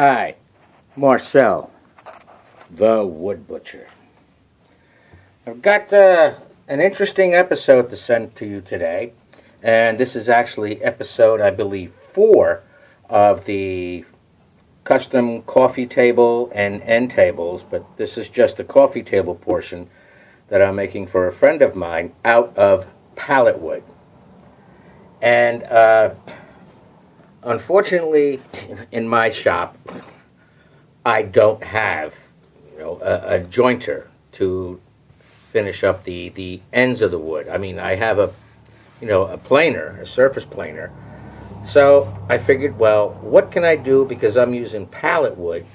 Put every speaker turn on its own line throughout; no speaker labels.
Hi, Marcel, the Wood Butcher. I've got an interesting episode to send to you today, and this is actually episode, I believe, 4 of the custom coffee table and end tables, but this is just the coffee table portion that I'm making for a friend of mine out of pallet wood. And unfortunately, in my shop, I don't have, a jointer to finish up the ends of the wood. I mean, I have a planer, a surface planer. So I figured, well, what can I do? Because I'm using pallet wood,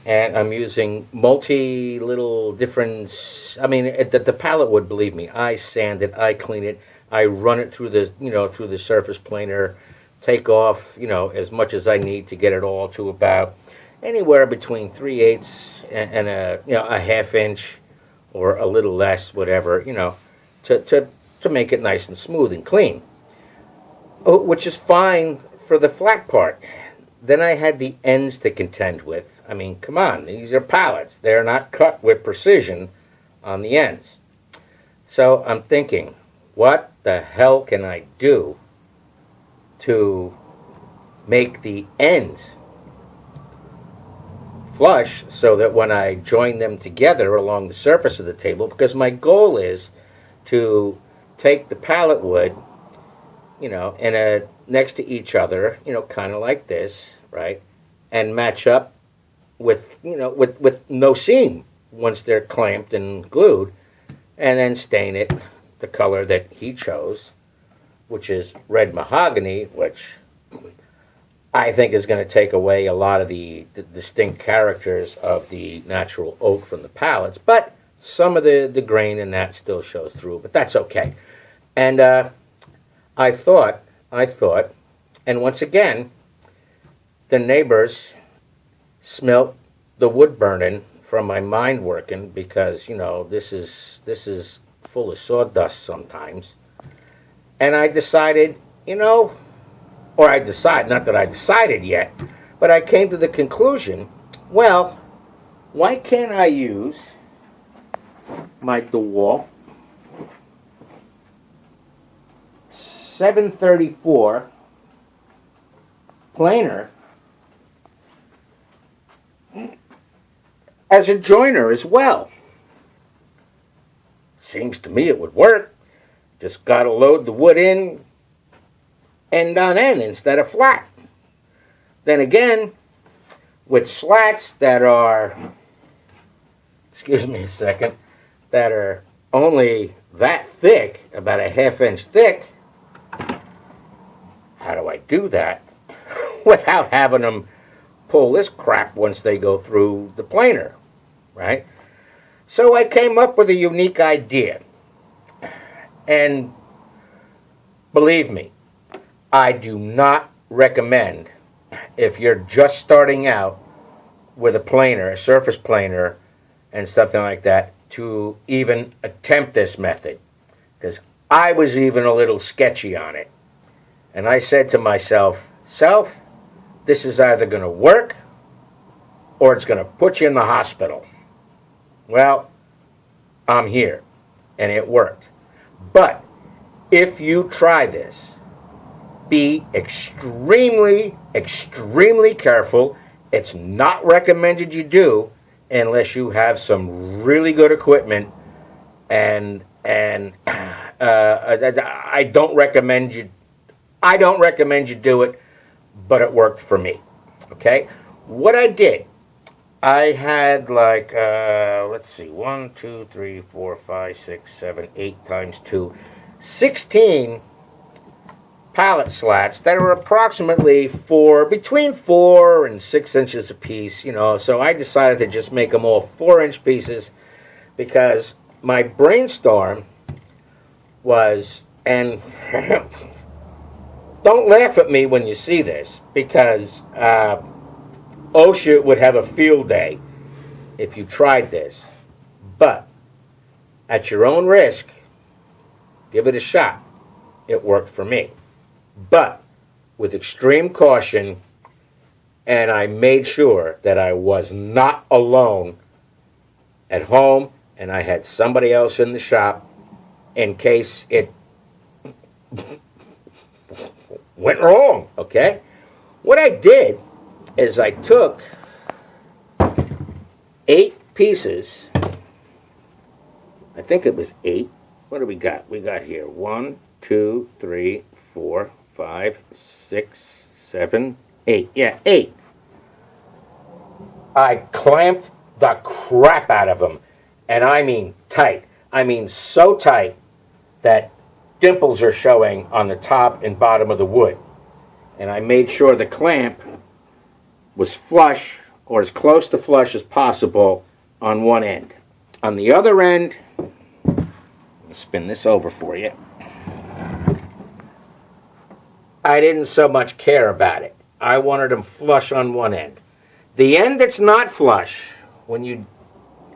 and I'm using little different. I mean, the pallet wood. Believe me, I sand it, I clean it, I run it through the surface planer, take off as much as I need to get it all to about anywhere between 3/8 and a half inch or a little less, whatever, to make it nice and smooth and clean, which is fine for the flat part. Then I had the ends to contend with. I mean, come on, these are pallets. They're not cut with precision on the ends. So I'm thinking, what the hell can I do to make the ends flush so that when I join them together along the surface of the table, because my goal is to take the pallet wood, and next to each other, kind of like this, right, and match up with no seam once they're clamped and glued, and then stain it the color that he chose, which is red mahogany, which I think is going to take away a lot of the distinct characters of the natural oak from the pallets, but some of the grain in that still shows through, but that's okay. And I thought, and once again, the neighbors smelt the wood burning from my mind working, because this is full of sawdust sometimes, and I decided, not that I decided yet, but I came to the conclusion, well, why can't I use my DeWalt 734 planer as a joiner as well? Seems to me it would work. Just got to load the wood in end on end instead of flat. Then again, with slats that are, excuse me a second, that are only that thick, about a half inch thick, how do I do that without having them pull this crap once they go through the planer, right? So I came up with a unique idea. And believe me, I do not recommend, if you're just starting out with a planer, a surface planer, and something like that, to even attempt this method. Because I was even a little sketchy on it. And I said to myself, this is either going to work or it's going to put you in the hospital. Well, I'm here, and it worked. But if you try this, be extremely, extremely careful. It's not recommended you do unless you have some really good equipment, and I don't recommend you do it, but it worked for me. Okay, what I did, I had like let's see, 1, 2, 3, 4, 5, 6, 7, 8 times 2, 16 pallet slats that are approximately between 4 and 6 inches apiece. So I decided to just make them all 4-inch pieces, because my brainstorm was, and don't laugh at me when you see this, because OSHA would have a field day if you tried this. But at your own risk, give it a shot. It worked for me. But with extreme caution, and I made sure that I was not alone at home, and I had somebody else in the shop in case it went wrong, okay? What I did is I took 8 pieces. I think it was 8. What do we got? We got here 1, 2, 3, 4, 5, 6, 7, 8. Yeah, 8. I clamped the crap out of them. And I mean tight. I mean so tight that dimples are showing on the top and bottom of the wood. And I made sure the clamp was flush, or as close to flush as possible, on one end. On the other end, let me spin this over for you. I didn't so much care about it. I wanted them flush on one end. The end that's not flush,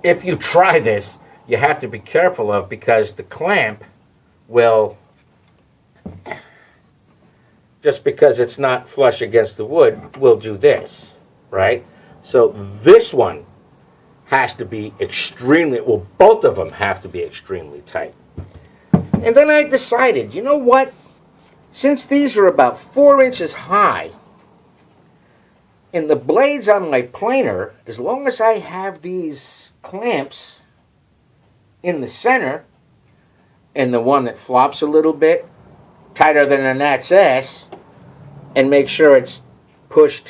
if you try this, you have to be careful of, because the clamp will, just because it's not flush against the wood, will do this, right? So this one has to be extremely, well, both of them have to be extremely tight. And then I decided, you know what? Since these are about 4 inches high, and the blades on my planer, as long as I have these clamps in the center, and the one that flops a little bit, tighter than a gnat's ass, and make sure it's pushed,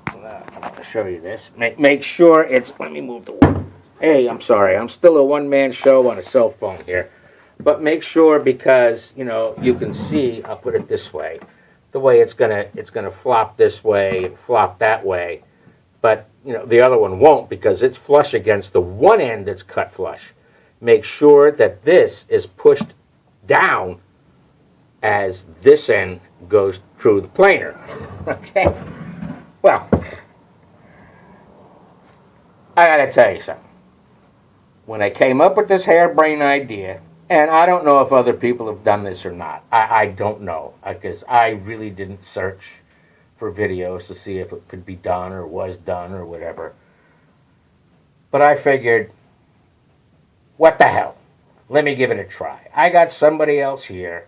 I'll show you this, make sure it's, let me move the wood. Hey, I'm sorry, I'm still a one-man show on a cell phone here. But make sure, because, you know, you can see, I'll put it this way, the way it's gonna flop this way and flop that way. But, you know, the other one won't, because it's flush against the one end that's cut flush. Make sure that this is pushed down as this end goes through the planer. Okay? Well, I gotta tell you something. When I came up with this harebrained idea, and I don't know if other people have done this or not. I don't know, because I really didn't search for videos to see if it could be done or was done or whatever. But I figured, what the hell? Let me give it a try. I got somebody else here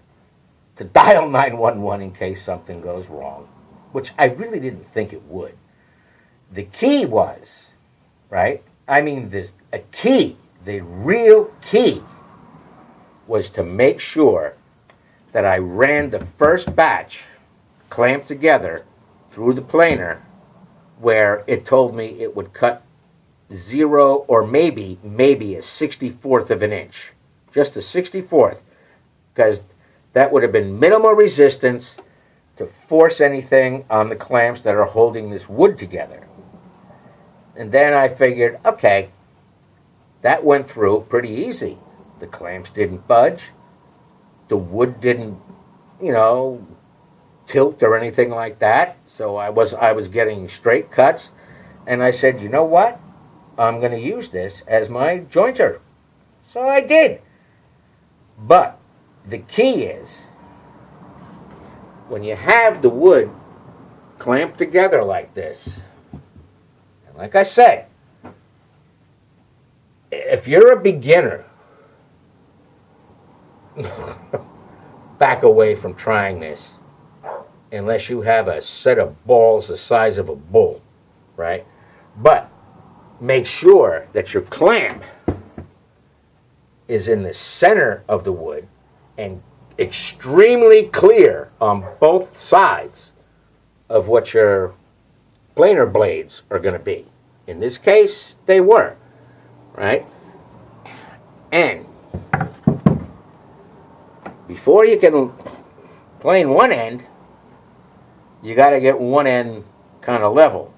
to dial 911 in case something goes wrong, which I really didn't think it would. The key was, right? I mean, a key, the real key, was to make sure that I ran the first batch clamped together through the planer, where it told me it would cut 0 or maybe a 64th of an inch. Just a 64th, because that would have been minimal resistance to force anything on the clamps that are holding this wood together. And then I figured, okay, that went through pretty easy. The clamps didn't budge. The wood didn't, you know, tilt or anything like that. So I was getting straight cuts. And I said, you know what? I'm going to use this as my jointer. So I did. But the key is, when you have the wood clamped together like this, and like I said, if you're a beginner, back away from trying this unless you have a set of balls the size of a bull, right? But make sure that your clamp is in the center of the wood and extremely clear on both sides of what your planer blades are going to be. In this case, they were, right? And before you can plane one end, you got to get one end kind of level.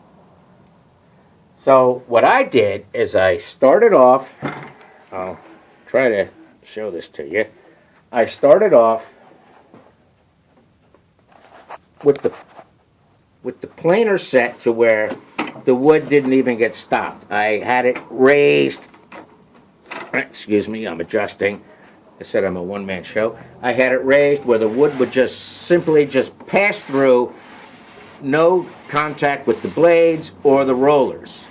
So what I did is I started off, I'll try to show this to you. I started off with the planer set to where the wood didn't even get stopped. I had it raised, excuse me, I'm adjusting. I said I'm a one-man show. I had it raised where the wood would just simply pass through no contact with the blades or the rollers.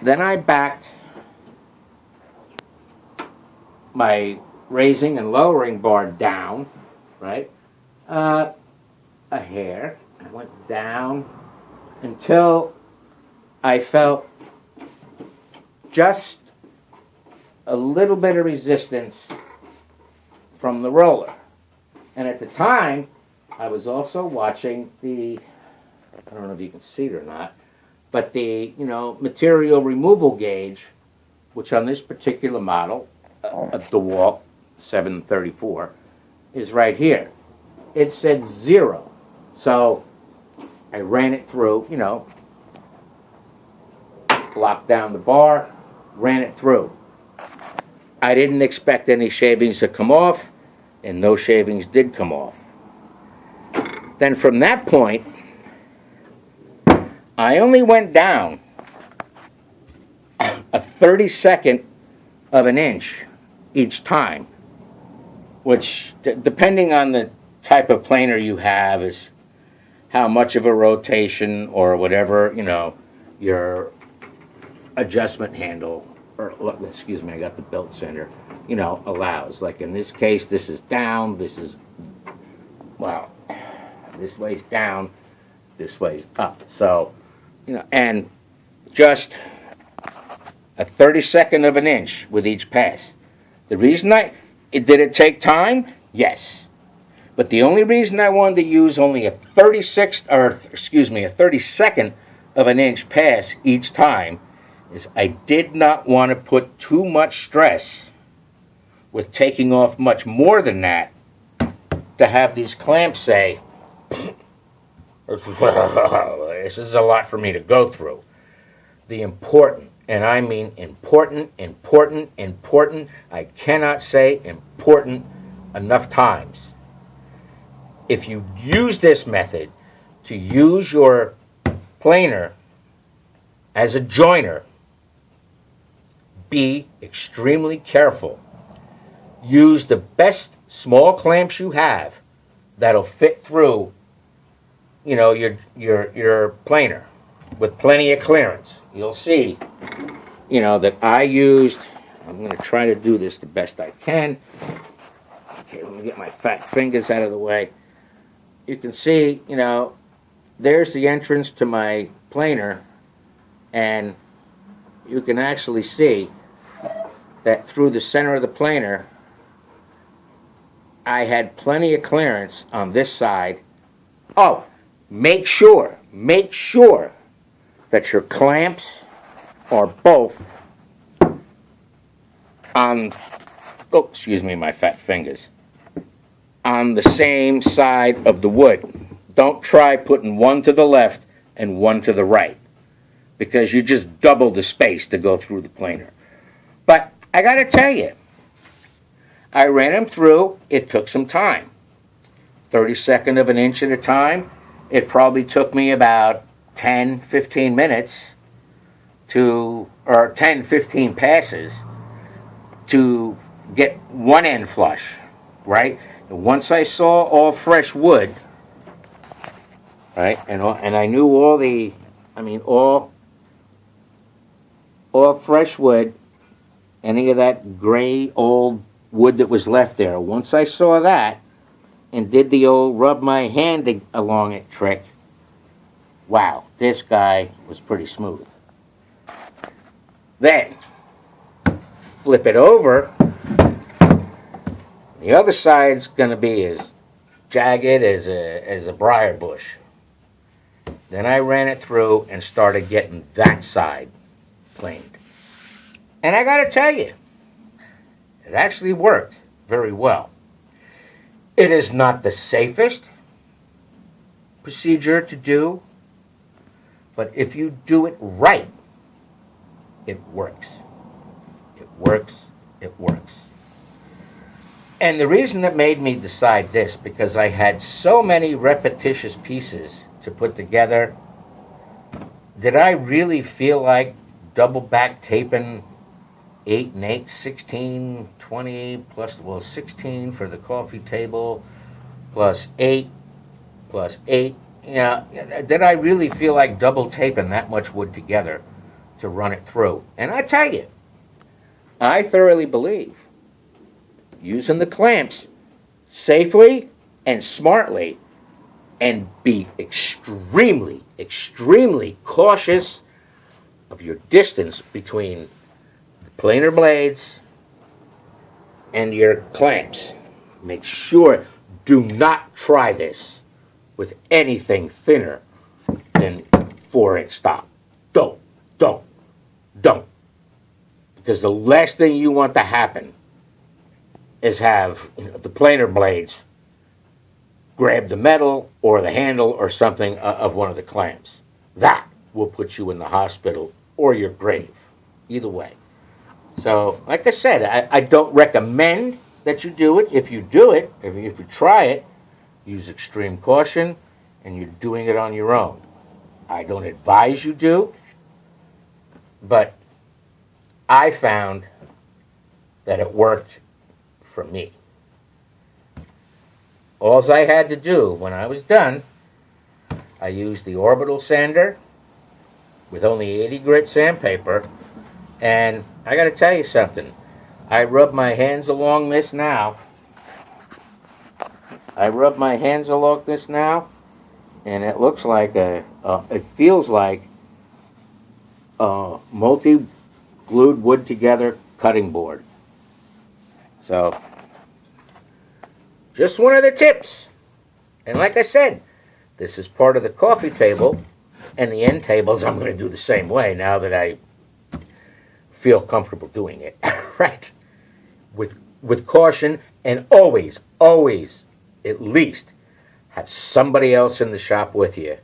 Then I backed my raising and lowering bar down, right? A hair. I went down until I felt just a little bit of resistance from the roller. And at the time, I was also watching the, I don't know if you can see it or not, but the, material removal gauge, which on this particular model, a DeWalt 734, is right here. It said 0. So I ran it through, locked down the bar, ran it through. I didn't expect any shavings to come off, and no shavings did come off. Then from that point, I only went down a 32nd of an inch each time, which, depending on the type of planer you have, is how much of a rotation or whatever, your adjustment handle, or excuse me, I got the belt center, allows. Like in this case, this is down, this is, well, this way's down, this way's up. So, and just a 32nd of an inch with each pass. The reason did it take time? Yes. But the only reason I wanted to use only a 32nd of an inch pass each time is I did not want to put too much stress with taking off much more than that to have these clamps say, this is a lot for me to go through. The important, and I mean important, I cannot say important enough times. If you use this method to use your planer as a joiner, be extremely careful. Use the best small clamps you have that'll fit through, your planer with plenty of clearance. You'll see, that I used, I'm going to try to do this the best I can. Okay, let me get my fat fingers out of the way. You can see, there's the entrance to my planer, and you can actually see that through the center of the planer, I had plenty of clearance on this side. Oh, make sure that your clamps are both on, excuse me, my fat fingers, on the same side of the wood. Don't try putting one to the left and one to the right, because you just double the space to go through the planer. But I got to tell you, I ran them through. It took some time. 32nd of an inch at a time. It probably took me about 10, 15 minutes or 10, 15 passes to get one end flush, right? And once I saw all fresh wood, right, and I knew all fresh wood, any of that gray old wood that was left there. Once I saw that and did the old rub my hand along it trick, wow, this guy was pretty smooth. Then, flip it over. The other side's going to be as jagged as a briar bush. Then I ran it through and started getting that side planed. And I got to tell you, it actually worked very well. It is not the safest procedure to do, but if you do it right, it works. It works. It works. And the reason that made me decide this, because I had so many repetitious pieces to put together, did I really feel like double back taping 8 and 8, 16, 20, plus, 16 for the coffee table, plus 8 plus 8. You know, did I really feel like double taping that much wood together to run it through? And I tell you, I thoroughly believe using the clamps safely and smartly, and be extremely, extremely cautious of your distance between the planer blades and your clamps. Make sure, do not try this with anything thinner than 4-inch stock. Don't. Because the last thing you want to happen is have the planer blades grab the metal or the handle or something of one of the clamps. That will put you in the hospital or your grave. Either way. So, like I said, I don't recommend that you do it. If you do it, if you try it, use extreme caution, and you're doing it on your own. I don't advise you do, but I found that it worked for me. All I had to do when I was done, I used the orbital sander with only 80 grit sandpaper, and I got to tell you something. I rub my hands along this now. And it looks like it feels like a multi-glued wood together cutting board. So, just one of the tips. And like I said, this is part of the coffee table, and the end tables I'm going to do the same way now that I feel comfortable doing it. Right? With caution, and always, at least, have somebody else in the shop with you,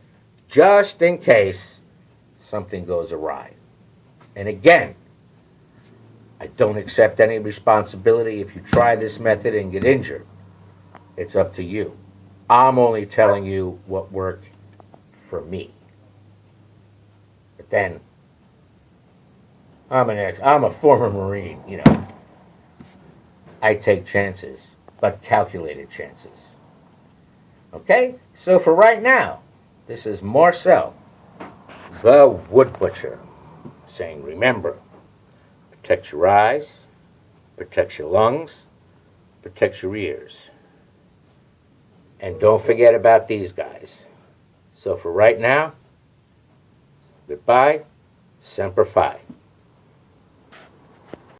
just in case something goes awry. And again, I don't accept any responsibility if you try this method and get injured. It's up to you. I'm only telling you what worked for me. But then, I'm a former Marine, you know. I take chances, but calculated chances. Okay? So for right now, this is Marcel, the Wood Butcher, saying, remember, protect your eyes, protect your lungs, protect your ears. And don't forget about these guys. So for right now, goodbye, Semper Fi.